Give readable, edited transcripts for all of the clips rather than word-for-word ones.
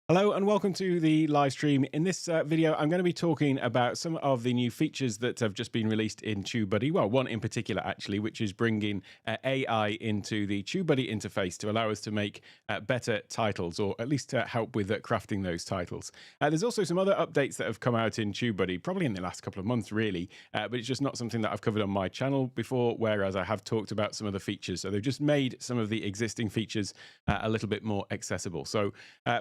Hello and welcome to the live stream. In this video, I'm going to be talking about some of the new features that have just been released in TubeBuddy. Well, one in particular, actually, which is bringing AI into the TubeBuddy interface to allow us to make better titles, or at least to help with crafting those titles. There's also some other updates that have come out in TubeBuddy, probably in the last couple of months, really, but it's just not something that I've covered on my channel before, whereas I have talked about some of the features. So they've just made some of the existing features a little bit more accessible. So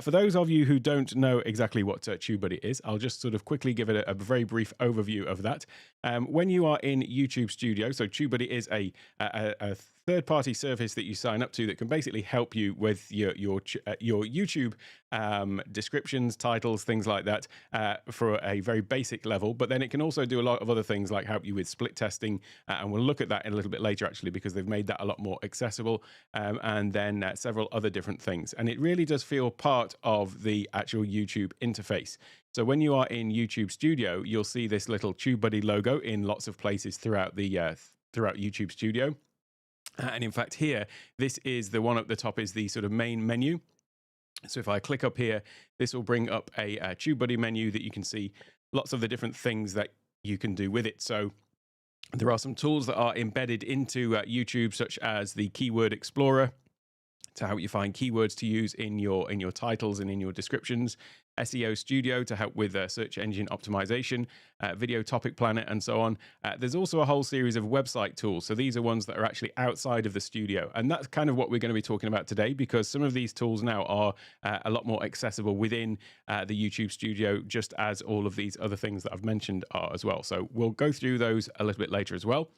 for those of you who don't know exactly what TubeBuddy is, I'll just sort of quickly give it a very brief overview of that. When you are in YouTube Studio, so TubeBuddy is a third-party service that you sign up to that can basically help you with your YouTube descriptions, titles, things like that for a very basic level. But then it can also do a lot of other things like help you with split testing, and we'll look at that in a little bit later actually, because they've made that a lot more accessible, and then several other different things. And it really does feel part of the actual YouTube interface. So when you are in YouTube Studio, you'll see this little TubeBuddy logo in lots of places throughout the throughout YouTube Studio. And in fact, here, this is the one at the top is the sort of main menu. So if I click up here, this will bring up a TubeBuddy menu that you can see lots of the different things that you can do with it. So there are some tools that are embedded into YouTube, such as the Keyword Explorer, to help you find keywords to use in your titles and in your descriptions, SEO Studio to help with search engine optimization, Video Topic Planner, and so on. There's also a whole series of website tools. So these are ones that are actually outside of the studio. And that's kind of what we're going to be talking about today, because some of these tools now are a lot more accessible within the YouTube Studio, just as all of these other things that I've mentioned are as well. So we'll go through those a little bit later as well.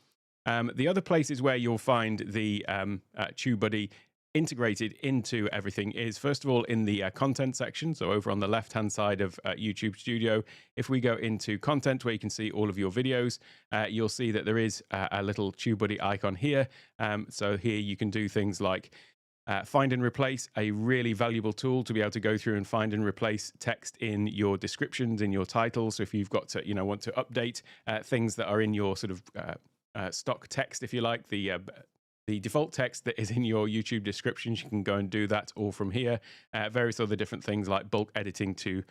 The other places where you'll find the TubeBuddy integrated into everything is, first of all, in the content section. So over on the left hand side of YouTube Studio, if we go into content where you can see all of your videos, you'll see that there is a little TubeBuddy icon here. So here you can do things like find and replace, a really valuable tool to be able to go through and find and replace text in your descriptions, in your titles. So if you've got to, want to update things that are in your sort of stock text, if you like, the default text that is in your YouTube descriptions, you can go and do that all from here. Various other different things like bulk editing to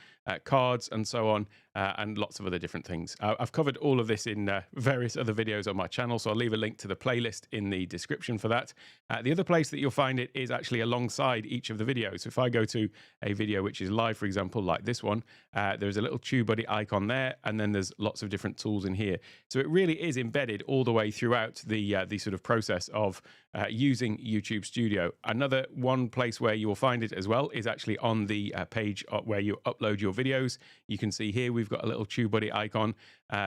cards and so on, and lots of other different things. I've covered all of this in various other videos on my channel, so I'll leave a link to the playlist in the description for that. The other place that you'll find it is actually alongside each of the videos. So if I go to a video which is live, for example, like this one, there's a little TubeBuddy icon there, and then there's lots of different tools in here. So it really is embedded all the way throughout the sort of process of using YouTube Studio. Another one place where you will find it as well is actually on the page where you upload your videos. You can see here we've got a little TubeBuddy icon.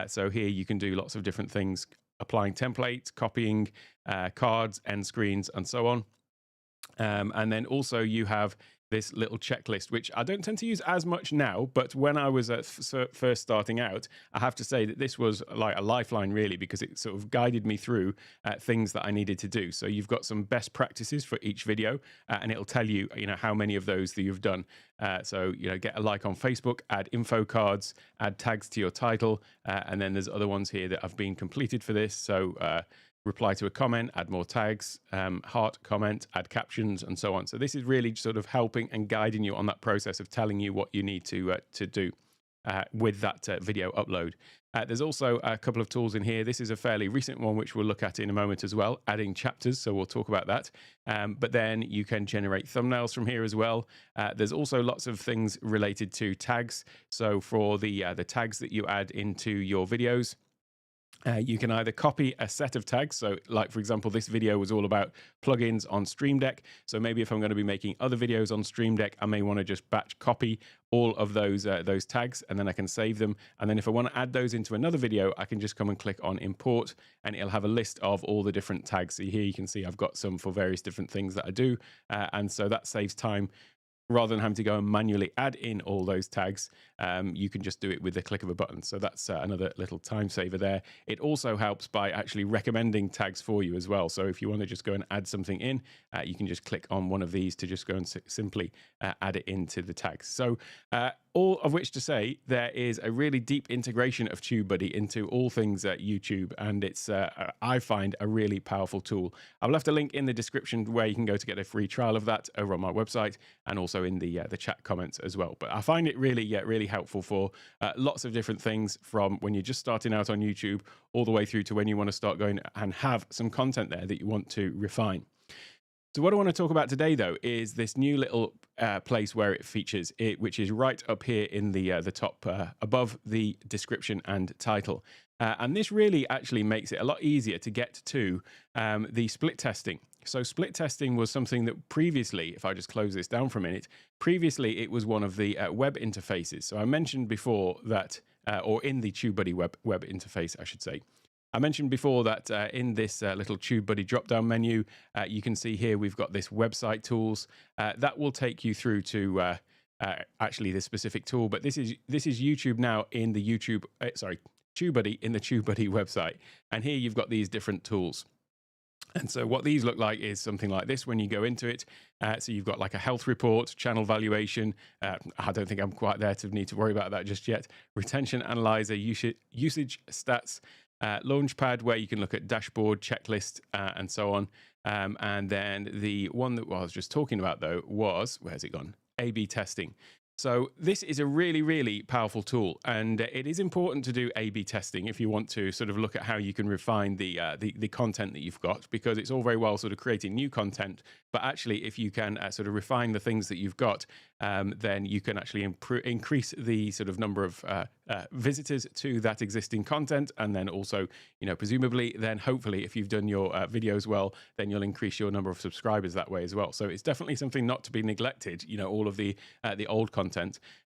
So here you can do lots of different things, applying templates, copying cards, end screens, and so on. And then also you have this little checklist, which I don't tend to use as much now, but when I was first starting out, I have to say that this was like a lifeline, really, because it sort of guided me through things that I needed to do. So you've got some best practices for each video, and it'll tell you, how many of those that you've done. So, get a like on Facebook, add info cards, add tags to your title, and then there's other ones here that have been completed for this. So, reply to a comment, add more tags, heart comment, add captions, and so on. So this is really sort of helping and guiding you on that process of telling you what you need to do with that video upload. There's also a couple of tools in here. This is a fairly recent one, which we'll look at in a moment as well, adding chapters. So we'll talk about that. But then you can generate thumbnails from here as well. There's also lots of things related to tags. So for the tags that you add into your videos, you can either copy a set of tags. So like, for example, this video was all about plugins on Stream Deck. So maybe if I'm going to be making other videos on Stream Deck, I may want to just batch copy all of those tags, and then I can save them. And then if I want to add those into another video, I can just come and click on import, and it'll have a list of all the different tags. So here you can see I've got some for various different things that I do. And so that saves time. Rather than having to go and manually add in all those tags, you can just do it with the click of a button. So that's another little time saver there. It also helps by actually recommending tags for you as well. So if you want to just go and add something in, you can just click on one of these to just go and simply add it into the tags. So all of which to say, there is a really deep integration of TubeBuddy into all things YouTube, and it's, I find, a really powerful tool. I've left a link in the description where you can go to get a free trial of that over on my website, and also also in the chat comments as well. But I find it really, really helpful for lots of different things, from when you're just starting out on YouTube all the way through to when you want to start going and have some content there that you want to refine. So what I want to talk about today, though, is this new little place where it features, which is right up here in the top above the description and title. And this really actually makes it a lot easier to get to the split testing. So split testing was something that previously, if I just close this down for a minute, previously it was one of the web interfaces. So I mentioned before that, or in the TubeBuddy web interface, I should say. I mentioned before that in this little TubeBuddy drop-down menu, you can see here we've got this website tools. That will take you through to actually the specific tool, but this is YouTube now in the TubeBuddy in the TubeBuddy website. And here you've got these different tools. And so what these look like is something like this when you go into it. So you've got like a health report, channel valuation. I don't think I'm quite there to need to worry about that just yet. Retention analyzer, usage stats, Launchpad, where you can look at dashboard, checklist, and so on. And then the one that I was just talking about, though, was, where's it gone? A/B testing. So this is a really, really powerful tool, and it is important to do A/B testing if you want to sort of look at how you can refine the content that you've got, because it's all very well sort of creating new content, but actually if you can sort of refine the things that you've got, then you can actually increase the sort of number of visitors to that existing content, and then also, you know, presumably then hopefully if you've done your videos well, then you'll increase your number of subscribers that way as well. So it's definitely something not to be neglected, you know, all of the old content.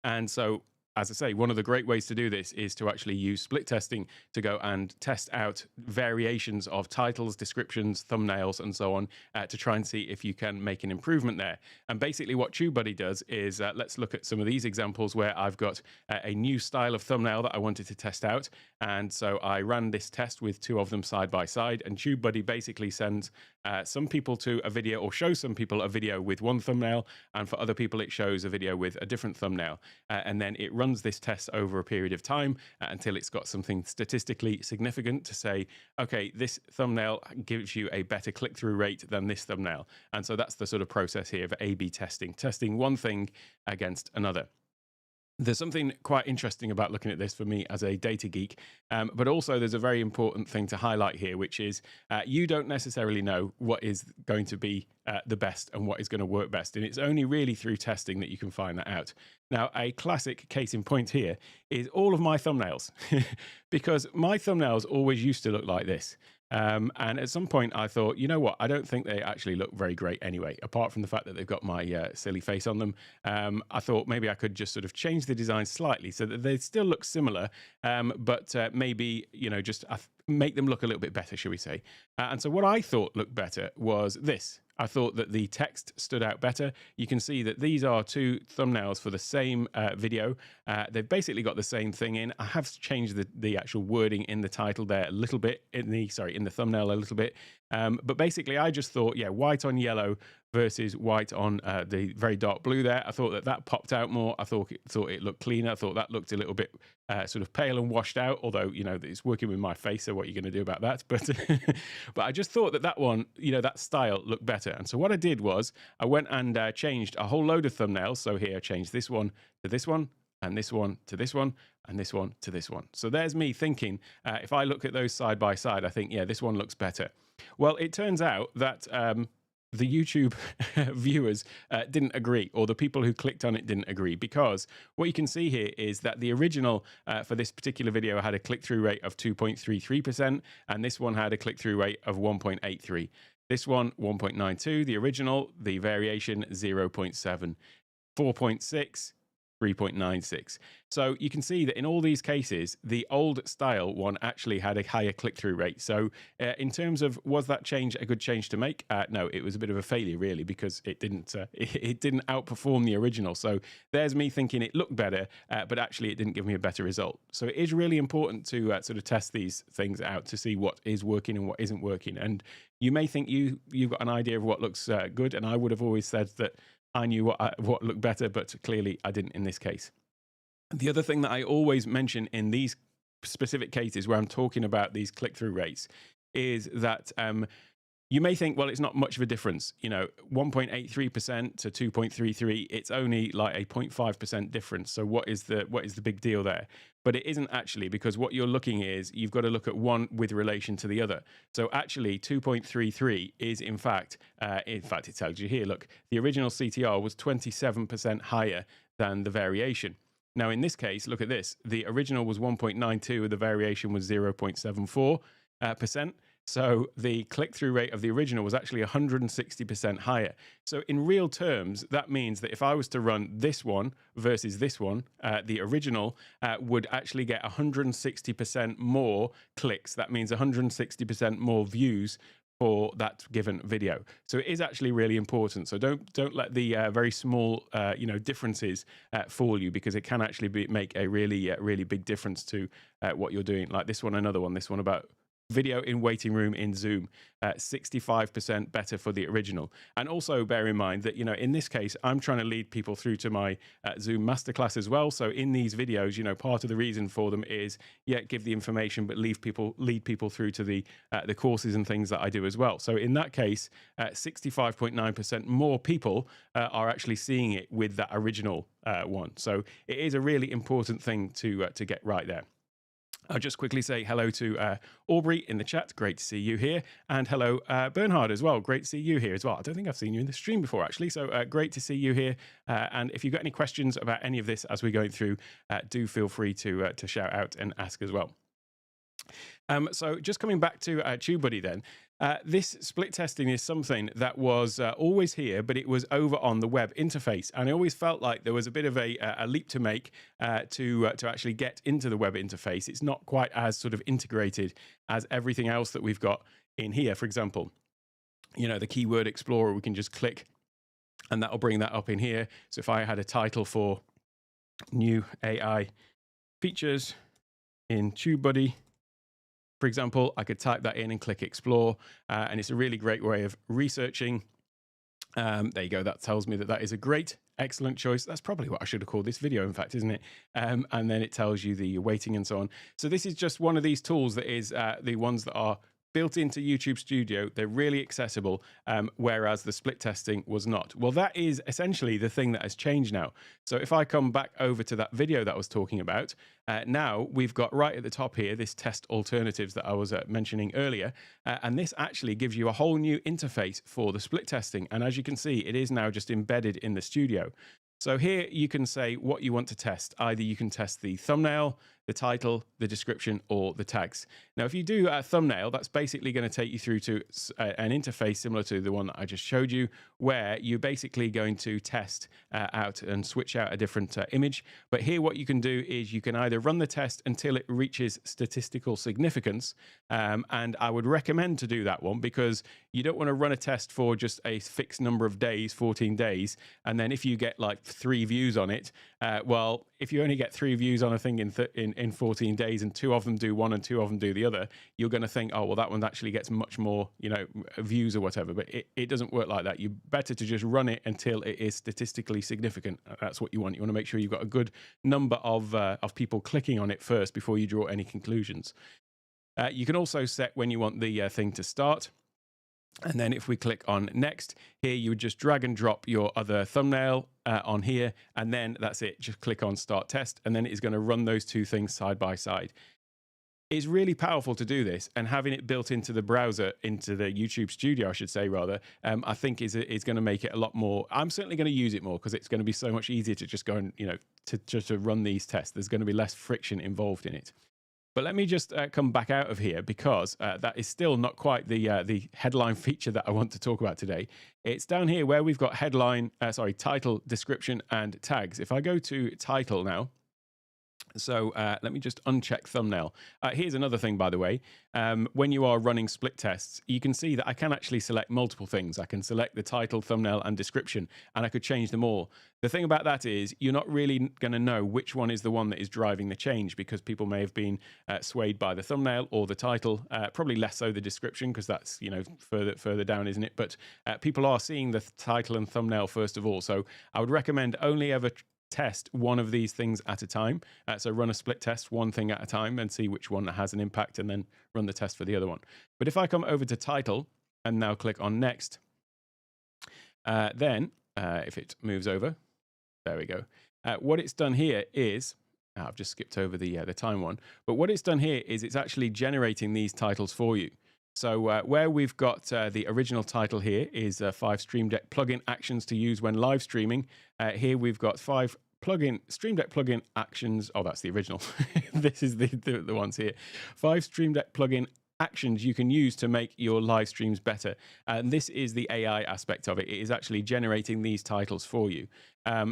And so, as I say, one of the great ways to do this is to actually use split testing to go and test out variations of titles, descriptions, thumbnails, and so on, to try and see if you can make an improvement there. And basically what TubeBuddy does is, let's look at some of these examples where I've got a new style of thumbnail that I wanted to test out. And so I ran this test with two of them side by side, and TubeBuddy basically sends some people to a video, or shows some people a video with one thumbnail, and for other people it shows a video with a different thumbnail. And then it runs this test over a period of time until it's got something statistically significant to say, okay, this thumbnail gives you a better click-through rate than this thumbnail. And so that's the sort of process here of A/B testing one thing against another. There's something quite interesting about looking at this for me as a data geek, but also there's a very important thing to highlight here, which is you don't necessarily know what is going to be the best and what is going to work best. And it's only really through testing that you can find that out. Now, a classic case in point here is all of my thumbnails, because my thumbnails always used to look like this. And at some point I thought, you know what, I don't think they actually look very great anyway, apart from the fact that they've got my silly face on them. I thought maybe I could just sort of change the design slightly so that they still look similar, but maybe, you know, just make them look a little bit better, shall we say. And so what I thought looked better was this. I thought that the text stood out better. You can see that these are two thumbnails for the same video. They've basically got the same thing in. I have changed the actual wording in the title there a little bit, in the thumbnail a little bit. But basically I just thought, yeah, white on yellow versus white on the very dark blue there. I thought that popped out more. I thought it looked cleaner. I thought that looked a little bit sort of pale and washed out, although, you know, it's working with my face, so what are you going to do about that? But but I just thought that one, you know, that style looked better. And so what I did was I went and changed a whole load of thumbnails. So here I changed this one to this one, and this one to this one, and this one to this one. So there's me thinking, if I look at those side by side, I think, yeah, this one looks better. Well, it turns out that the YouTube viewers didn't agree, or the people who clicked on it didn't agree, because what you can see here is that the original for this particular video had a click-through rate of 2.33%, and this one had a click-through rate of 1.83. This one, 1.92, the original, the variation, 0.7, 4.6, 3.96. So you can see that in all these cases, the old style one actually had a higher click-through rate. So in terms of, was that change a good change to make? No, it was a bit of a failure really, because it didn't outperform the original. So there's me thinking it looked better, but actually it didn't give me a better result. So it is really important to sort of test these things out to see what is working and what isn't working. And you may think you've got an idea of what looks good, and I would have always said that I knew what looked better, but clearly I didn't in this case. The other thing that I always mention in these specific cases where I'm talking about these click-through rates is that You may think, well, it's not much of a difference. 1.83% to 2.33, it's only like a 0.5% difference. So what is the big deal there? But it isn't actually, because what you're looking is you've got to look at one with relation to the other. So actually 2.33 is in fact it tells you here, look, the original CTR was 27% higher than the variation. Now, in this case, look at this. The original was 1.92, the variation was 0.74%. So the click-through rate of the original was actually 160% higher. So in real terms, that means that if I was to run this one versus this one, the original would actually get 160% more clicks. That means 160% more views for that given video. So it is actually really important. So don't let the very small differences fool you, because it can actually make a really big difference to what you're doing. Like this one, another one, this one about video in waiting room in Zoom, 65% better for the original. And also bear in mind that, in this case, I'm trying to lead people through to my Zoom masterclass as well. So in these videos, part of the reason for them is, give the information, but lead people through to the courses and things that I do as well. So in that case, 65.9% more people are actually seeing it with that original one. So it is a really important thing to get right there. I'll just quickly say hello to Aubrey in the chat. Great to see you here. And hello, Bernhard as well. Great to see you here as well. I don't think I've seen you in the stream before, actually. So great to see you here. And if you've got any questions about any of this as we're going through, do feel free to shout out and ask as well. So just coming back to TubeBuddy then, this split testing is something that was always here, but it was over on the web interface. And I always felt like there was a bit of a leap to make to actually get into the web interface. It's not quite as sort of integrated as everything else that we've got in here. For example, the Keyword Explorer, we can just click and that'll bring that up in here. So if I had a title for new AI features in TubeBuddy, for example, I could type that in and click explore, and it's a really great way of researching. There you go. That tells me that is a great, excellent choice. That's probably what I should have called this video, in fact, isn't it? And then it tells you the weighting and so on. So this is just one of these tools that is the ones that are built into YouTube Studio. They're really accessible, whereas the split testing was not. Well, that is essentially the thing that has changed now. So if I come back over to that video that I was talking about, now we've got right at the top here, this test alternatives that I was mentioning earlier. And this actually gives you a whole new interface for the split testing. And as you can see, it is now just embedded in the studio. So here you can say what you want to test. Either you can test the thumbnail, the title, the description, or the tags. Now, if you do a thumbnail, that's basically going to take you through to an interface similar to the one that I just showed you, where you're basically going to test out and switch out a different image. But here what you can do is you can either run the test until it reaches statistical significance. And I would recommend to do that one, because you don't want to run a test for just a fixed number of days, 14 days. And then if you get like 3 views on it, well, if you only get 3 views on a thing in 14 days and 2 of them do one and 2 of them do the other, you're going to think, oh, well, that one actually gets much more, views or whatever. But it doesn't work like that. You're better to just run it until it is statistically significant. That's what you want. You want to make sure you've got a good number of people clicking on it first before you draw any conclusions. You can also set when you want the thing to start. And then if we click on next, here you would just drag and drop your other thumbnail on here, and then that's it. Just click on start test, and then it's going to run those 2 things side by side. It's really powerful to do this, and having it built into the browser, into the YouTube Studio, I should say, rather, I think is going to make it a lot more. I'm certainly going to use it more, because it's going to be so much easier to just go and, to run these tests. There's going to be less friction involved in it. But let me just come back out of here, because that is still not quite the headline feature that I want to talk about today. It's down here where we've got title, description, and tags. If I go to title now, so let me just uncheck thumbnail. Here's another thing, by the way. When you are running split tests, you can see that I can actually select multiple things. I can select the title, thumbnail, and description, and I could change them all. The thing about that is you're not really going to know which one is the one that is driving the change, because people may have been swayed by the thumbnail or the title, probably less so the description, because that's further down, isn't it? But people are seeing the title and thumbnail first of all. So I would recommend only ever test one of these things at a time. So run a split test, one thing at a time, and see which one has an impact, and then run the test for the other one. But if I come over to title, and now click on next. Then if it moves over, there we go. What it's done here is, I've just skipped over the time one, but what it's done here is it's actually generating these titles for you. So where we've got the original title here is 5 Stream Deck plugin actions to use when live streaming. Here we've got 5 Stream Deck plugin actions. Oh, that's the original. This is the ones here. 5 Stream Deck plugin actions you can use to make your live streams better. And this is the AI aspect of it. It is actually generating these titles for you.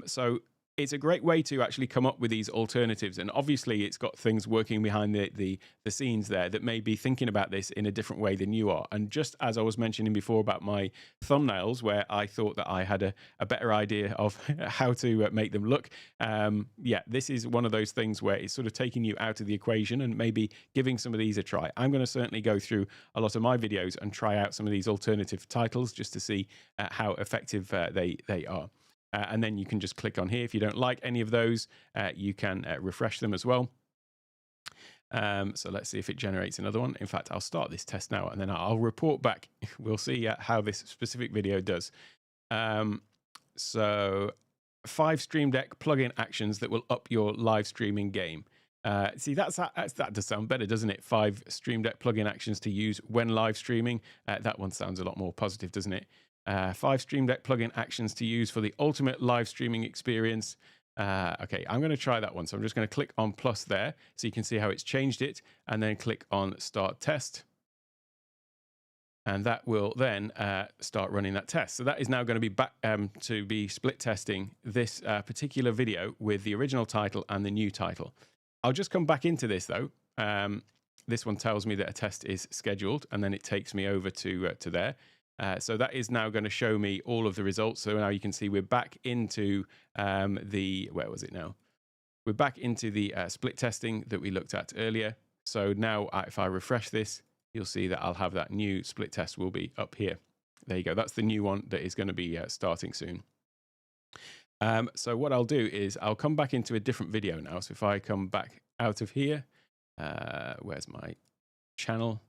So it's a great way to actually come up with these alternatives. And obviously it's got things working behind the scenes there that may be thinking about this in a different way than you are. And just as I was mentioning before about my thumbnails, where I thought that I had a better idea of how to make them look. Yeah, this is one of those things where it's sort of taking you out of the equation and maybe giving some of these a try. I'm going to certainly go through a lot of my videos and try out some of these alternative titles just to see how effective they are. And then you can just click on here. If you don't like any of those, you can refresh them as well. So let's see if it generates another one. In fact, I'll start this test now and then I'll report back. We'll see how this specific video does. So 5 Stream Deck plugin actions that will up your live streaming game. See, that does sound better, doesn't it? 5 Stream Deck plugin actions to use when live streaming. That one sounds a lot more positive, doesn't it? 5 Stream Deck plugin actions to use for the ultimate live streaming experience. Okay, I'm going to try that one. So I'm just going to click on plus there so you can see how it's changed it, and then click on start test. And that will then start running that test. So that is now going to be back to be split testing this particular video with the original title and the new title. I'll just come back into this though. This one tells me that a test is scheduled, and then it takes me over to there. So that is now going to show me all of the results. So now you can see we're back into where was it now? We're back into the split testing that we looked at earlier. So now if I refresh this, you'll see that I'll have that new split test will be up here. There you go. That's the new one that is going to be starting soon. So what I'll do is I'll come back into a different video now. So if I come back out of here, where's my channel?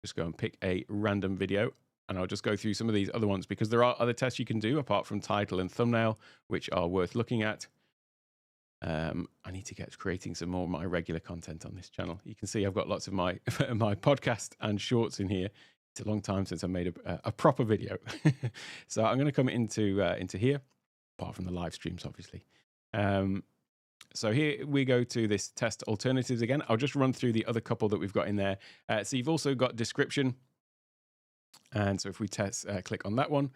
Just go and pick a random video. And I'll just go through some of these other ones because there are other tests you can do apart from title and thumbnail, which are worth looking at. I need to get creating some more of my regular content on this channel. You can see I've got lots of my my podcast and shorts in here. It's a long time since I made a proper video. So I'm going to come into here, apart from the live streams, obviously. So here we go to this test alternatives again. I'll just run through the other couple that we've got in there. So you've also got description. And so if we click on that one,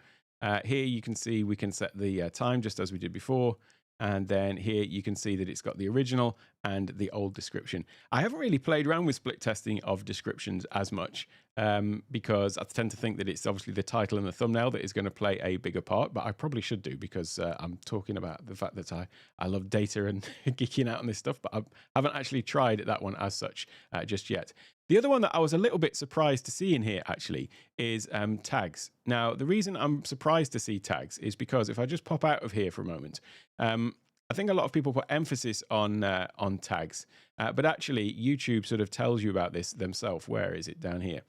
here you can see we can set the time just as we did before. And then here you can see that it's got the original and the old description. I haven't really played around with split testing of descriptions as much because I tend to think that it's obviously the title and the thumbnail that is going to play a bigger part, but I probably should do because I'm talking about the fact that I love data and geeking out on this stuff, but I haven't actually tried that one as such just yet. The other one that I was a little bit surprised to see in here actually is tags. Now, the reason I'm surprised to see tags is because if I just pop out of here for a moment, I think a lot of people put emphasis on tags, but actually YouTube sort of tells you about this themselves. Where is it? Down here.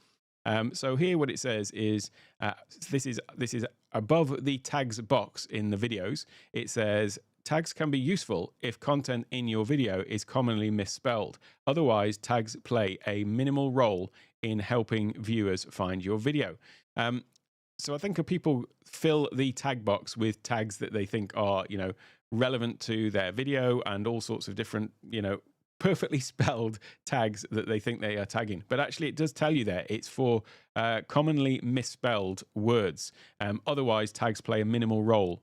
So here what it says is this is above the tags box in the videos. It says tags can be useful if content in your video is commonly misspelled. Otherwise, tags play a minimal role in helping viewers find your video. So I think people fill the tag box with tags that they think are, relevant to their video and all sorts of different, perfectly spelled tags that they think they are tagging. But actually it does tell you there it's for commonly misspelled words. Otherwise, tags play a minimal role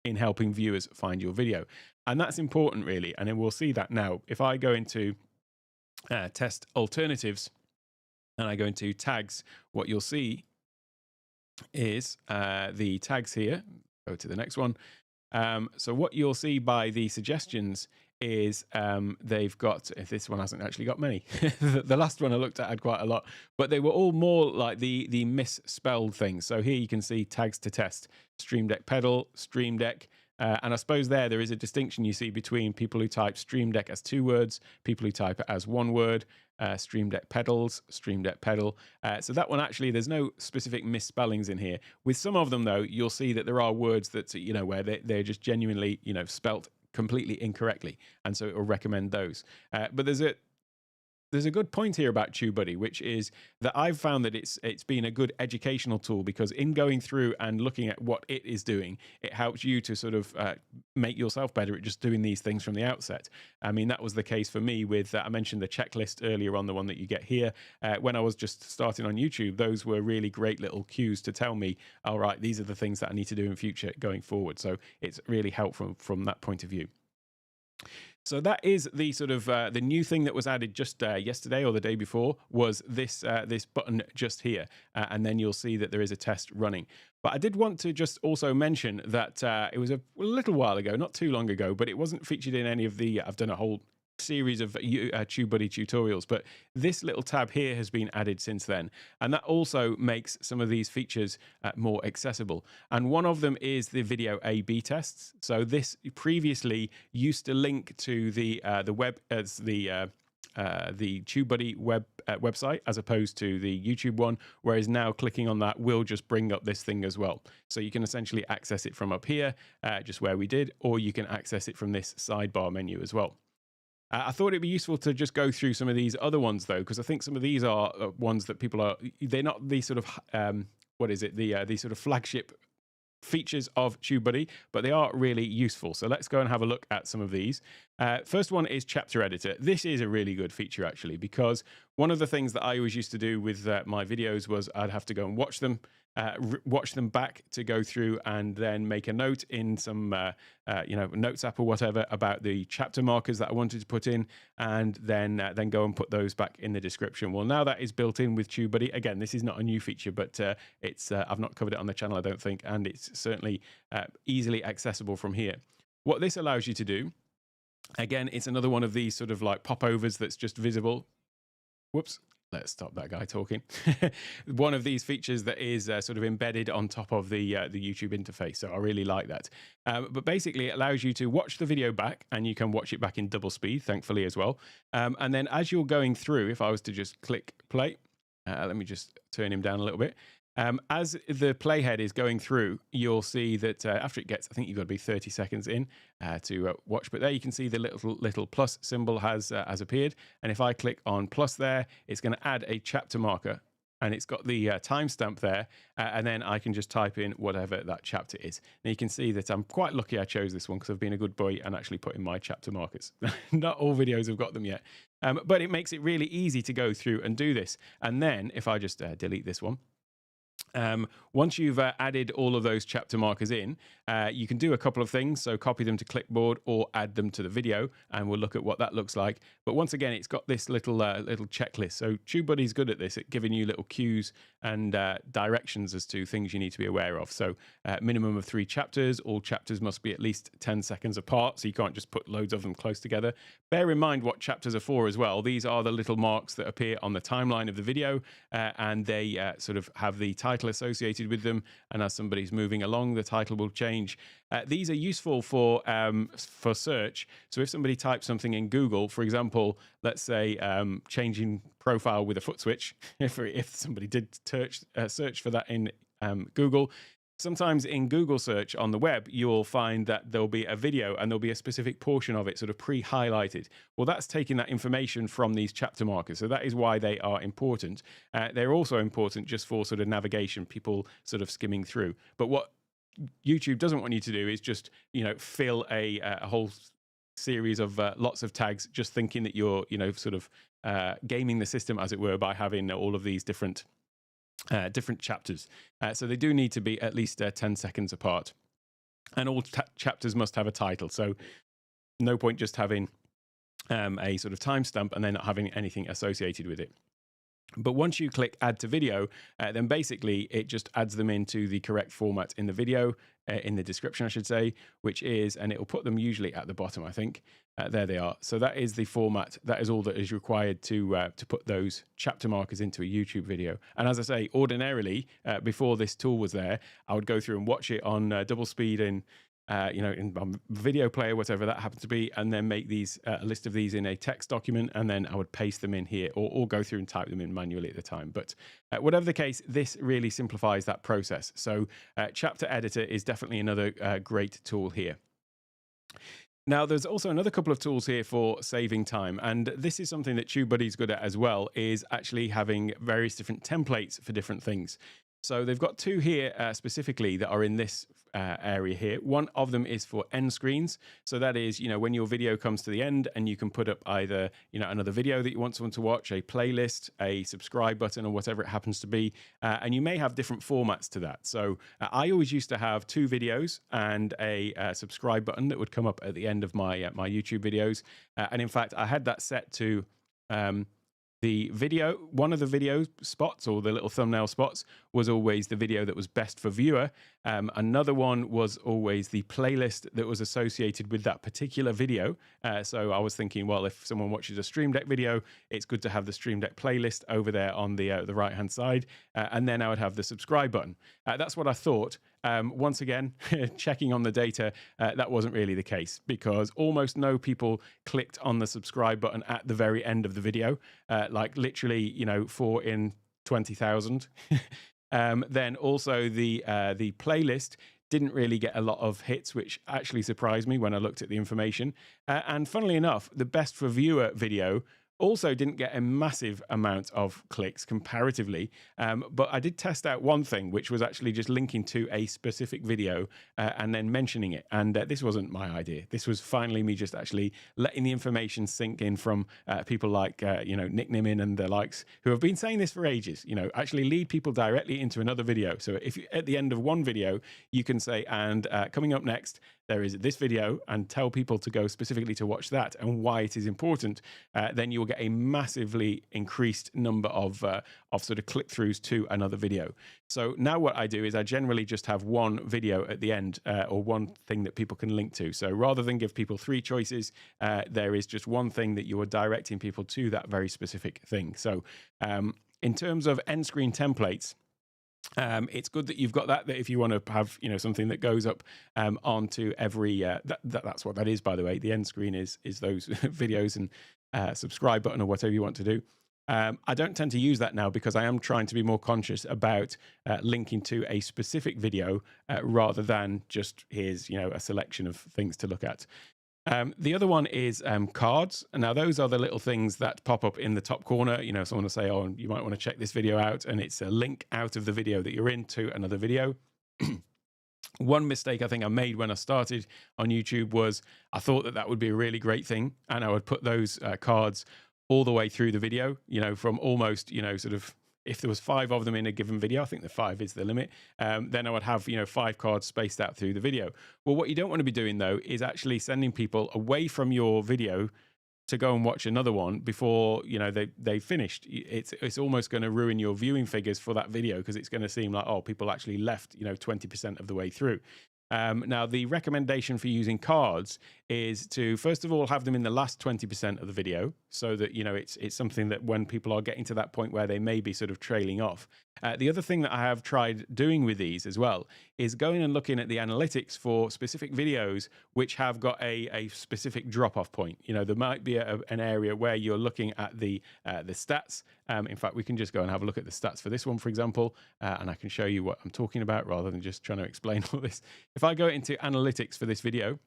in helping viewers find your video. And that's important really. And then we'll see that now. If I go into test alternatives and I go into tags, what you'll see is the tags here. Go to the next one. So what you'll see by the suggestions is they've got, if this one hasn't actually got many, the last one I looked at had quite a lot, but they were all more like the misspelled things. So here you can see tags to test, Stream Deck pedal, Stream Deck, And I suppose there is a distinction you see between people who type Stream Deck as 2 words, people who type it as 1 word, Stream Deck pedals, Stream Deck pedal. So that one actually, there's no specific misspellings in here. With some of them, though, you'll see that there are words that, where they're just genuinely, spelt completely incorrectly. And so it will recommend those. But there's a good point here about TubeBuddy, which is that I've found that it's been a good educational tool, because in going through and looking at what it is doing, it helps you to sort of make yourself better at just doing these things from the outset. I mean, that was the case for me with, I mentioned the checklist earlier on, the one that you get here. When I was just starting on YouTube, those were really great little cues to tell me, all right, these are the things that I need to do in future going forward. So it's really helpful from that point of view. So that is the sort of the new thing that was added just yesterday or the day before, was this this button just here, and then you'll see that there is a test running. But I did want to just also mention that it was a little while ago, not too long ago, but it wasn't featured in any of the. I've done a whole series of TubeBuddy tutorials, but this little tab here has been added since then, and that also makes some of these features more accessible. And one of them is the video A/B tests. So this previously used to link to the web as the TubeBuddy website as opposed to the YouTube one, whereas now clicking on that will just bring up this thing as well. So you can essentially access it from up here, just where we did, or you can access it from this sidebar menu as well. I thought it'd be useful to just go through some of these other ones, though, because I think some of these are ones that people are, they're not the sort of, what is it, the sort of flagship features of TubeBuddy, but they are really useful. So let's go and have a look at some of these. First one is Chapter Editor. This is a really good feature, actually, because one of the things that I always used to do with my videos was I'd have to go and watch them back to go through and then make a note in some notes app or whatever about the chapter markers that I wanted to put in, and then go and put those back in the description. Well, now that is built in with TubeBuddy. Again, this is not a new feature, but it's I've not covered it on the channel, I don't think, and it's certainly easily accessible from here. What this allows you to do, again, it's another one of these sort of like popovers that's just visible. Whoops. Let's stop that guy talking. One of these features that is sort of embedded on top of the YouTube interface. So I really like that. But basically, it allows you to watch the video back, and you can watch it back in double speed, thankfully, as well. And then as you're going through, if I was to just click play, let me just turn him down a little bit. As the playhead is going through, you'll see that after it gets, I think you've got to be 30 seconds in to watch. But there you can see the little plus symbol has appeared. And if I click on plus there, it's going to add a chapter marker. And it's got the timestamp there. And then I can just type in whatever that chapter is. Now you can see that I'm quite lucky I chose this one, because I've been a good boy and actually put in my chapter markers. Not all videos have got them yet. But it makes it really easy to go through and do this. And then if I just delete this one. Once you've added all of those chapter markers in, you can do a couple of things. So copy them to clipboard or add them to the video, and we'll look at what that looks like. But once again, it's got this little checklist. So TubeBuddy's good at this, at giving you little cues and directions as to things you need to be aware of. So minimum of 3 chapters. All chapters must be at least 10 seconds apart, so you can't just put loads of them close together. Bear in mind what chapters are for as well. These are the little marks that appear on the timeline of the video, and they sort of have the title associated with them, and as somebody's moving along, the title will change. These are useful for search. So if somebody types something in Google, for example, let's say changing profile with a foot switch, if somebody did search for that in Google, sometimes in Google search on the web, you'll find that there'll be a video and there'll be a specific portion of it sort of pre-highlighted. Well, that's taking that information from these chapter markers. So that is why they are important. They're also important just for sort of navigation, people sort of skimming through. But what YouTube doesn't want you to do is just, fill a whole series of lots of tags, just thinking that you're, sort of gaming the system, as it were, by having all of these different chapters. So they do need to be at least 10 seconds apart. And all chapters must have a title. So no point just having a sort of timestamp and then not having anything associated with it. But once you click add to video, then basically it just adds them into the correct format in the video, in the description, I should say, which is, and it will put them usually at the bottom, I think. There they are. So that is the format. That is all that is required to put those chapter markers into a YouTube video. And as I say, ordinarily, before this tool was there, I would go through and watch it on double speed in in my video player, whatever that happens to be, and then make these a list of these in a text document, and then I would paste them in here, or go through and type them in manually at the time. But whatever the case, this really simplifies that process. So Chapter Editor is definitely another great tool here. Now, there's also another couple of tools here for saving time, and this is something that TubeBuddy's good at as well, is actually having various different templates for different things. So they've got two here specifically that are in this area here. One of them is for end screens. So that is, when your video comes to the end and you can put up either, another video that you want someone to watch, a playlist, a subscribe button, or whatever it happens to be. And you may have different formats to that. So I always used to have 2 videos and a subscribe button that would come up at the end of my my YouTube videos. And in fact, I had that set to the video. One of the video spots, or the little thumbnail spots, was always the video that was best for viewer. Another one was always the playlist that was associated with that particular video. So I was thinking, well, if someone watches a Stream Deck video, it's good to have the Stream Deck playlist over there on the right-hand side. And then I would have the subscribe button. That's what I thought. Once again, checking on the data, that wasn't really the case, because almost no people clicked on the subscribe button at the very end of the video, like literally, 4 in 20,000. Then also the playlist didn't really get a lot of hits, which actually surprised me when I looked at the information. And funnily enough, the best for viewer video also didn't get a massive amount of clicks comparatively. But I did test out one thing, which was actually just linking to a specific video and then mentioning it. And this wasn't my idea. This was finally me just actually letting the information sink in from people like, Nick Nimmin and the likes, who have been saying this for ages. Actually lead people directly into another video. So if you, at the end of one video, you can say, and coming up next, there is this video, and tell people to go specifically to watch that and why it is important, then you will get a massively increased number of sort of click-throughs to another video. So now what I do is I generally just have one video at the end, or one thing that people can link to. So rather than give people 3 choices, there is just one thing that you are directing people to that very specific thing. So in terms of end screen templates, it's good that you've got that if you want to have something that goes up onto every that's what that is, by the way. The end screen is those videos and subscribe button or whatever you want to do. I don't tend to use that now because I am trying to be more conscious about linking to a specific video rather than just here's a selection of things to look at. The other one is cards. Now, those are the little things that pop up in the top corner. Someone will say, oh, you might want to check this video out. And it's a link out of the video that you're in to another video. One mistake I think I made when I started on YouTube was I thought that would be a really great thing. And I would put those cards all the way through the video, from almost, sort of, if there was 5 of them in a given video, I think the 5 is the limit, then I would have, 5 cards spaced out through the video. Well, what you don't want to be doing, though, is actually sending people away from your video to go and watch another one before, they finished. It's almost going to ruin your viewing figures for that video, because it's going to seem like, oh, people actually left, 20% of the way through. Now, the recommendation for using cards is to, first of all, have them in the last 20% of the video, so that, it's something that when people are getting to that point where they may be sort of trailing off. The other thing that I have tried doing with these as well is going and looking at the analytics for specific videos which have got a specific drop-off point. There might be an area where you're looking at the stats. In fact, we can just go and have a look at the stats for this one, for example, and I can show you what I'm talking about rather than just trying to explain all this. If I go into analytics for this video,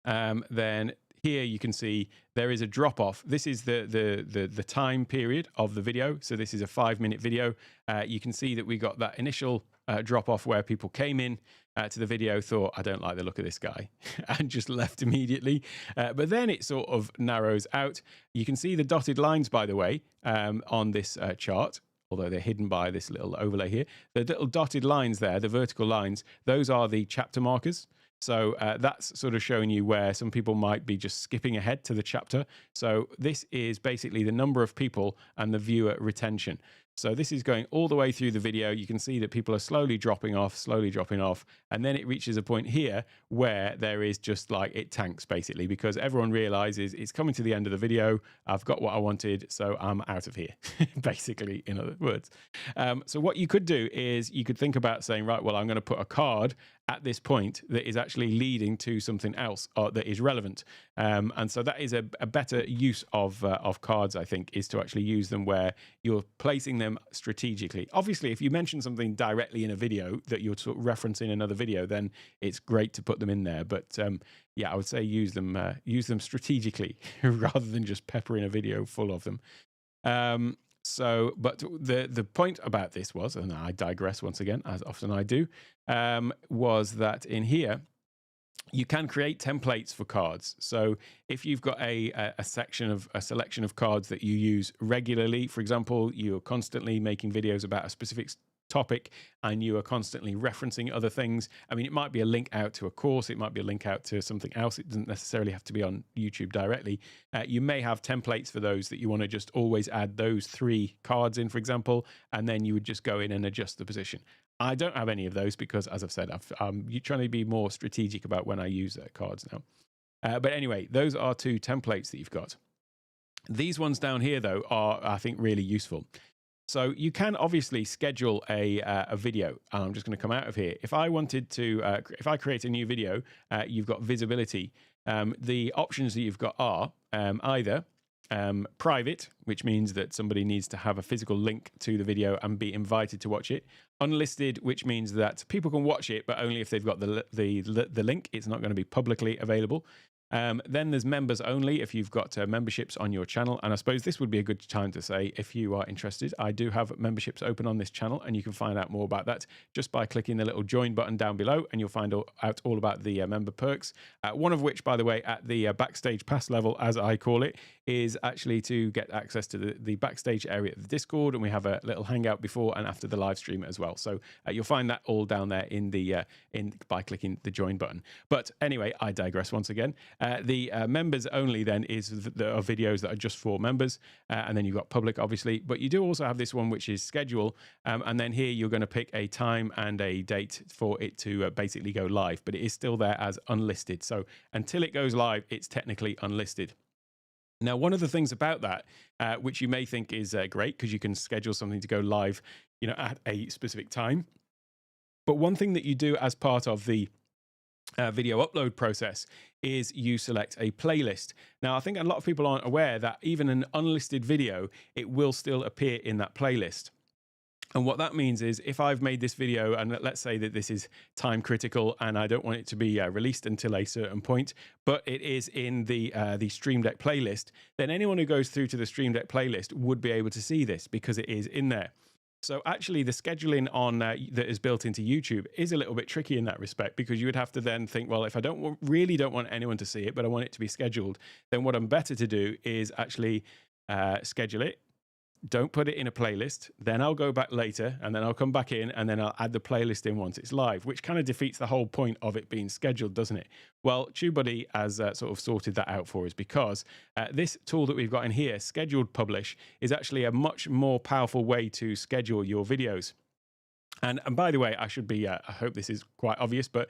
then here you can see there is a drop off. This is the time period of the video. So this is a 5-minute video. You can see that we got that initial drop off where people came in to the video, thought, I don't like the look of this guy, and just left immediately. But then it sort of narrows out. You can see the dotted lines, by the way, on this chart, although they're hidden by this little overlay here. The little dotted lines there, the vertical lines, those are the chapter markers. So that's sort of showing you where some people might be just skipping ahead to the chapter. So this is basically the number of people and the viewer retention. So this is going all the way through the video. You can see that people are slowly dropping off, and then it reaches a point here where there is just like, it tanks basically, because everyone realizes it's coming to the end of the video. I've got what I wanted, so I'm out of here, basically, in other words. So what you could do is you could think about saying, right, well, I'm going to put a card at this point that is actually leading to something else that is relevant. And so that is a better use of cards, I think, is to actually use them where you're placing them strategically. Obviously, if you mention something directly in a video that you're sort of referencing another video, then it's great to put them in there. But yeah, I would say use them strategically rather than just peppering a video full of them. But the point about this was, and I digress once again, as often I do, was that in here, you can create templates for cards. So if you've got a selection of cards that you use regularly, for example, you're constantly making videos about a specific topic and you are constantly referencing other things. I mean, it might be a link out to a course, it might be a link out to something else. It doesn't necessarily have to be on YouTube directly. You may have templates for those that you want to just always add those 3 cards in, for example, and then you would just go in and adjust the position. I don't have any of those because, as I've said, you're trying to be more strategic about when I use cards now. But anyway, those are 2 templates that you've got. These ones down here, though, are, I think, really useful. So you can obviously schedule a video. I'm just going to come out of here. If I wanted to, if I create a new video, you've got visibility. The options that you've got are either private, which means that somebody needs to have a physical link to the video and be invited to watch it. Unlisted, which means that people can watch it, but only if they've got the link. It's not going to be publicly available. Then there's members only if you've got memberships on your channel. And I suppose this would be a good time to say, if you are interested, I do have memberships open on this channel, and you can find out more about that just by clicking the little join button down below, and you'll find out all about the member perks. One of which, by the way, at the backstage pass level, as I call it, is actually to get access to the backstage area of the Discord, and we have a little hangout before and after the live stream as well. So you'll find that all down there by clicking the join button. But anyway, I digress once again. The members only then is the videos that are just for members, and then you've got public, obviously, but you do also have this one which is schedule, and then here you're going to pick a time and a date for it to basically go live, but it is still there as unlisted. So until it goes live, it's technically unlisted. Now, one of the things about that, which you may think is great, because you can schedule something to go live, at a specific time. But one thing that you do as part of the video upload process is you select a playlist. Now, I think a lot of people aren't aware that even an unlisted video, it will still appear in that playlist. And what that means is, if I've made this video, and let's say that this is time critical and I don't want it to be released until a certain point, but it is in the Stream Deck playlist, then anyone who goes through to the Stream Deck playlist would be able to see this because it is in there. So actually, the scheduling on that is built into YouTube is a little bit tricky in that respect, because you would have to then think, well, if I really don't want anyone to see it, but I want it to be scheduled, then what I'm better to do is actually schedule it. Don't put it in a playlist. Then I'll go back later, and then I'll come back in, and then I'll add the playlist in once it's live, which kind of defeats the whole point of it being scheduled, doesn't it? Well, TubeBuddy has sort of sorted that out for us, because this tool that we've got in here, Scheduled Publish, is actually a much more powerful way to schedule your videos. And by the way, I hope this is quite obvious, but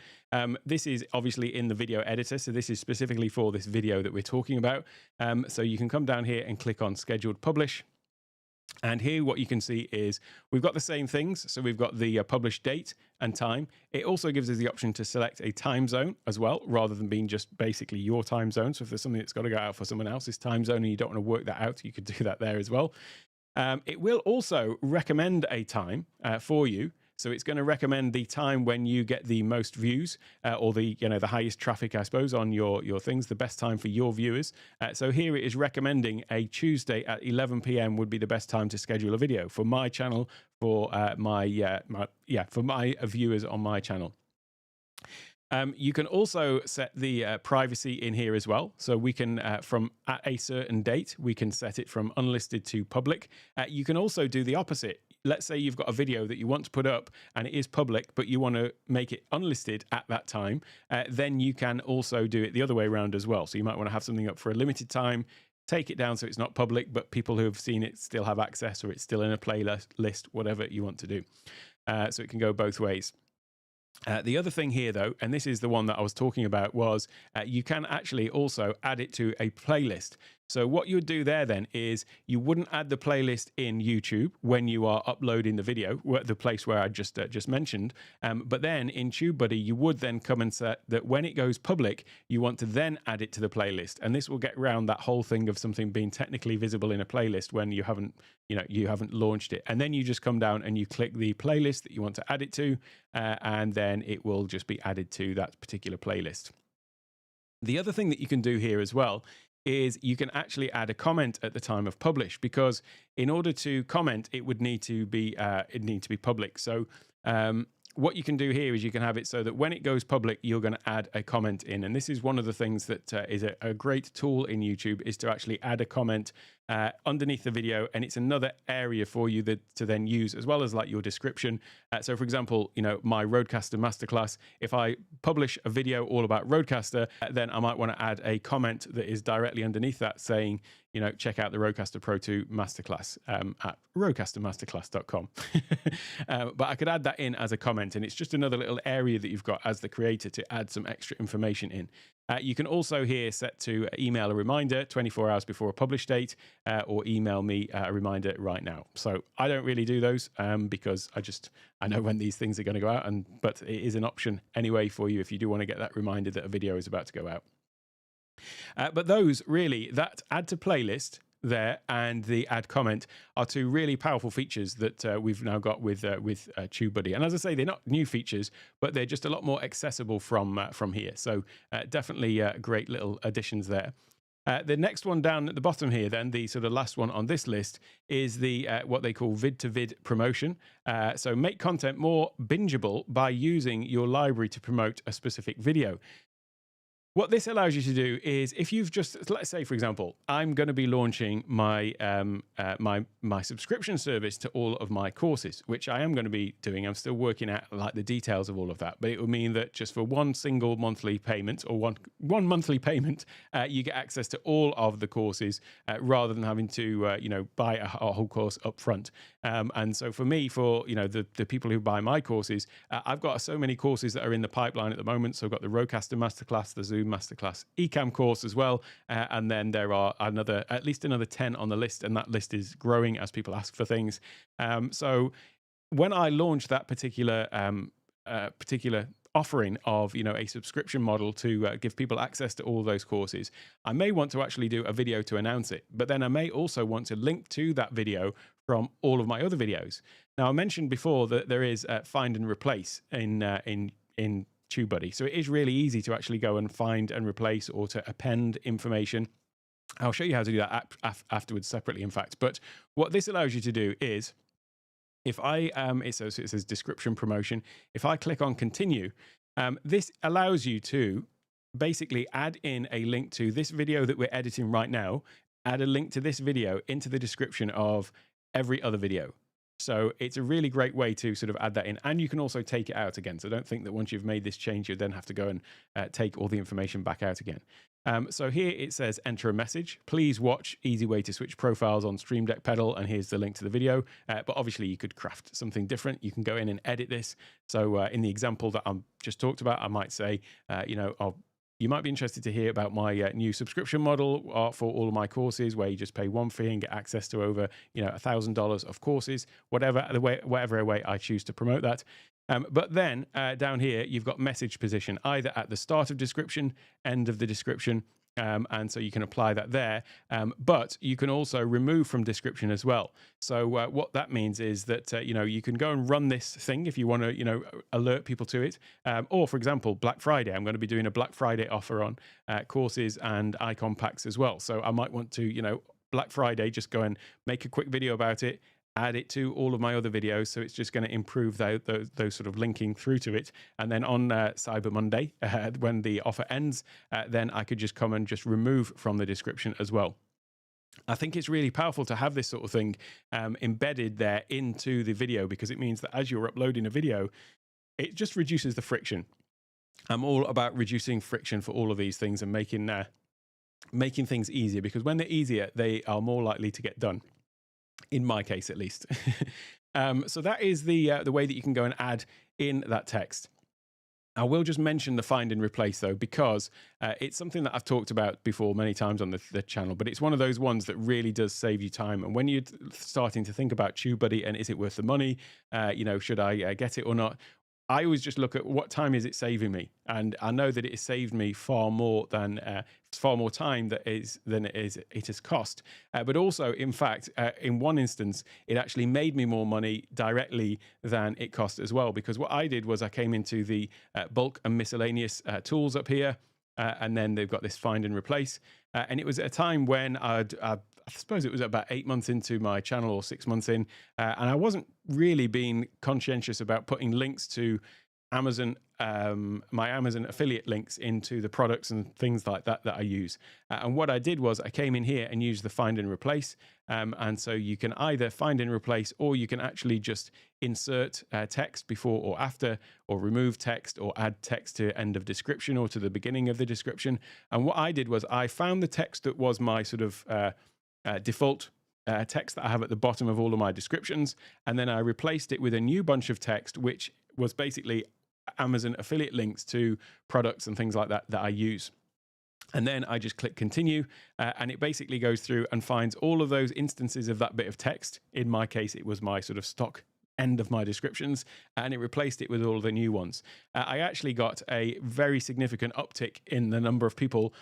this is obviously in the video editor. So this is specifically for this video that we're talking about. So you can come down here and click on Scheduled Publish. And here what you can see is we've got the same things. So we've got the published date and time. It also gives us the option to select a time zone as well, rather than being just basically your time zone. So if there's something that's got to go out for someone else's time zone and you don't want to work that out, you could do that there as well. It will also recommend a time for you. So it's going to recommend the time when you get the most views, or the highest traffic, I suppose, on your things, the best time for your viewers. So here it is recommending a Tuesday at 11 p.m. would be the best time to schedule a video for my channel, for my viewers on my channel. You can also set the privacy in here as well. So we can, from at a certain date, we can set it from unlisted to public. You can also do the opposite. Let's say you've got a video that you want to put up and it is public, but you want to make it unlisted at that time. Then you can also do it the other way around as well. So you might want to have something up for a limited time, take it down so it's not public, but people who have seen it still have access, or it's still in a playlist, whatever you want to do. So it can go both ways. The other thing here, though, and this is the one that I was talking about, was you can actually also add it to a playlist. So what you would do there then is you wouldn't add the playlist in YouTube when you are uploading the video, the place where I just mentioned. But then in TubeBuddy, you would then come and set that when it goes public, you want to then add it to the playlist. And this will get around that whole thing of something being technically visible in a playlist when you haven't launched it. And then you just come down and you click the playlist that you want to add it to, and then it will just be added to that particular playlist. The other thing that you can do here as well is you can actually add a comment at the time of publish, because in order to comment, it would need to be public. So what you can do here is you can have it so that when it goes public, you're going to add a comment in. And this is one of the things that is a great tool in YouTube, is to actually add a comment underneath the video. And it's another area for you to then use, as well as like your description. So for example, my Rodecaster Masterclass, if I publish a video all about Rodecaster, then I might want to add a comment that is directly underneath that saying, check out the Rodecaster Pro 2 Masterclass at rodecastermasterclass.com. But I could add that in as a comment, and it's just another little area that you've got as the creator to add some extra information in. You can also here set to email a reminder 24 hours before a publish date, or email me a reminder right now. So I don't really do those because I know when these things are going to go out, but it is an option anyway for you if you do want to get that reminder that a video is about to go out. But those really, that add to playlist there and the add comment are two really powerful features that we've now got with TubeBuddy. And as I say, they're not new features, but they're just a lot more accessible from here. So definitely great little additions there. The next one down at the bottom here, then, the sort of last one on this list, is the what they call vid-to-vid promotion. So make content more bingeable by using your library to promote a specific video. What this allows you to do is, if you've just, let's say, for example, I'm going to be launching my my subscription service to all of my courses, which I am going to be doing. I'm still working out like the details of all of that, but it will mean that just for one single monthly payment, or one monthly payment, you get access to all of the courses rather than having to buy a whole course up front. And so for me, for the people who buy my courses, I've got so many courses that are in the pipeline at the moment. So I've got the Rodecaster Masterclass, the Zoom Masterclass Ecamm course as well, and then there are at least another 10 on the list, and that list is growing as people ask for things. So when I launch that particular offering of a subscription model to give people access to all those courses, I may want to actually do a video to announce it, but then I may also want to link to that video from all of my other videos. Now, I mentioned before that there is find and replace in TubeBuddy. So it is really easy to actually go and find and replace, or to append information. I'll show you how to do that afterwards separately, in fact. But what this allows you to do is, if I, it says description promotion. If I click on continue, this allows you to basically add in a link to this video that we're editing right now, add a link to this video into the description of every other video. So it's a really great way to sort of add that in, and you can also take it out again. So don't think that once you've made this change, you then have to go and take all the information back out again. So here it says enter a message. Please watch easy way to switch profiles on Stream Deck Pedal, and here's the link to the video. But obviously you could craft something different. You can go in and edit this. So in the example that I'm just talked about, I might say, you might be interested to hear about my new subscription model for all of my courses, where you just pay one fee and get access to over $1,000 of courses, whatever way I choose to promote that. But then down here, you've got message position, either at the start of description, end of the description. And so you can apply that there, but you can also remove from description as well. So what that means is that you can go and run this thing if you want to alert people to it. Or for example, Black Friday, I'm going to be doing a Black Friday offer on courses and icon packs as well. So I might want to Black Friday, just go and make a quick video about it, add it to all of my other videos. So it's just going to improve those sort of linking through to it. And then on Cyber Monday, when the offer ends, then I could just come and just remove from the description as well. I think it's really powerful to have this sort of thing embedded there into the video, because it means that as you're uploading a video, it just reduces the friction. I'm all about reducing friction for all of these things and making things easier, because when they're easier, they are more likely to get done. In my case, at least. So that is the way that you can go and add in that text. I will just mention the find and replace though, because it's something that I've talked about before many times on the channel, but it's one of those ones that really does save you time. And when you're starting to think about TubeBuddy and is it worth the money, should I get it or not? I always just look at what time is it saving me, and I know that it has saved me far more time than it has cost. But also, in fact, in one instance, it actually made me more money directly than it cost as well. Because what I did was I came into the bulk and miscellaneous tools up here, and then they've got this find and replace. And it was at a time when I suppose it was about 8 months into my channel or 6 months in, and I wasn't really being conscientious about putting links to Amazon, my Amazon affiliate links into the products and things like that I use. And what I did was I came in here and used the find and replace. And so you can either find and replace, or you can actually just insert text before or after, or remove text, or add text to end of description or to the beginning of the description. And what I did was I found the text that was my sort of default text that I have at the bottom of all of my descriptions, and then I replaced it with a new bunch of text, which was basically Amazon affiliate links to products and things like that I use. And then I just click continue, and it basically goes through and finds all of those instances of that bit of text. In my case, it was my sort of stock end of my descriptions, and it replaced it with all the new ones. I actually got a very significant uptick in the number of people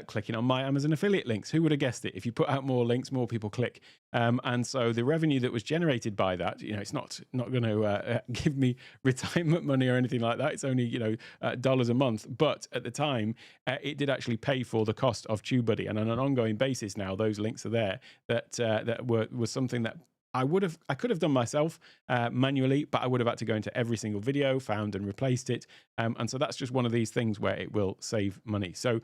clicking on my Amazon affiliate links. Who would have guessed it? If you put out more links, more people click. And so the revenue that was generated by that, it's not going to give me retirement money or anything like that. It's only, dollars a month. But at the time, it did actually pay for the cost of TubeBuddy. And on an ongoing basis now, those links are there that was something that I could have done myself manually, but I would have had to go into every single video, found and replaced it. And so that's just one of these things where it will save money. So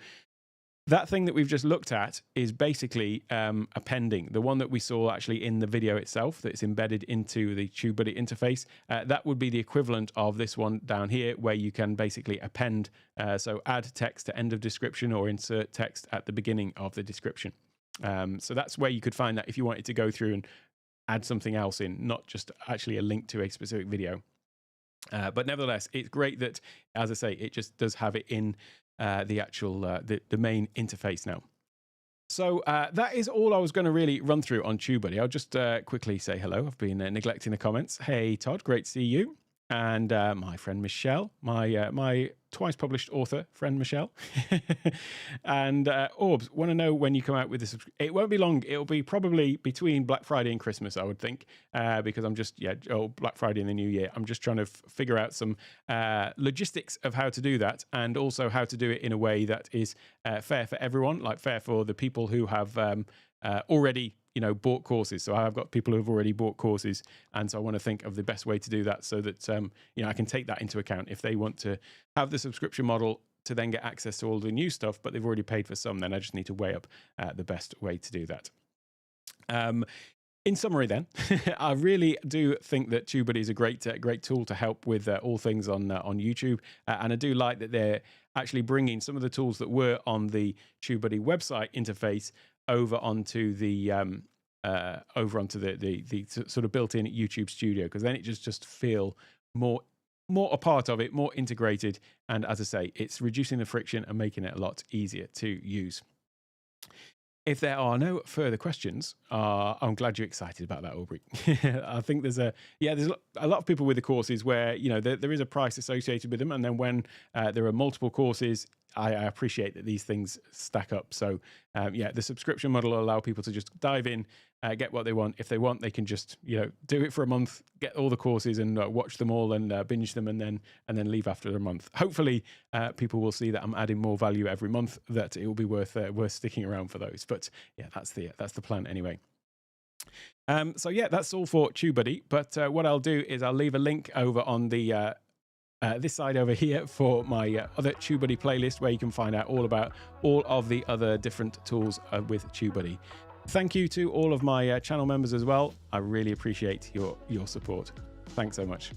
that thing that we've just looked at is basically appending. The one that we saw actually in the video itself that's embedded into the TubeBuddy interface, that would be the equivalent of this one down here, where you can basically append, so add text to end of description or insert text at the beginning of the description. So that's where you could find that if you wanted to go through and add something else in, not just actually a link to a specific video. But nevertheless, it's great that, as I say, it just does have it in the actual the main interface now. So that is all I was going to really run through on TubeBuddy. I'll just quickly say hello. I've been neglecting the comments. Hey, Todd, great to see you. And my friend Michelle, my twice published author friend Michelle. And Orbs, want to know when you come out with this. It won't be long. It'll be probably between Black Friday and Christmas, I would think, because I'm just, Black Friday and the New Year. I'm just trying to figure out some logistics of how to do that, and also how to do it in a way that is fair for everyone, like fair for the people who have already bought courses. So I've got people who have already bought courses, and so I want to think of the best way to do that so that I can take that into account. If they want to have the subscription model to then get access to all the new stuff, but they've already paid for some, then I just need to weigh up the best way to do that. In summary then, I really do think that TubeBuddy is a great tool to help with all things on YouTube. And I do like that they're actually bringing some of the tools that were on the TubeBuddy website interface over onto the sort of built-in YouTube Studio, because then it just feel more a part of it, more integrated. And as I say, it's reducing the friction and making it a lot easier to use. If there are no further questions, I'm glad you're excited about that, Aubrey. I think there's a lot of people with the courses where there is a price associated with them, and then when there are multiple courses, I appreciate that these things stack up. So the subscription model will allow people to just dive in, get what they want. If they want, they can just do it for a month, get all the courses and watch them all and binge them, and then leave after a month. Hopefully, people will see that I'm adding more value every month, that it will be worth sticking around for those. But yeah, that's the plan anyway. So yeah, that's all for TubeBuddy. But what I'll do is I'll leave a link over on the this side over here for my other TubeBuddy playlist, where you can find out all about all of the other different tools with TubeBuddy. Thank you to all of my channel members as well. I really appreciate your support. Thanks so much.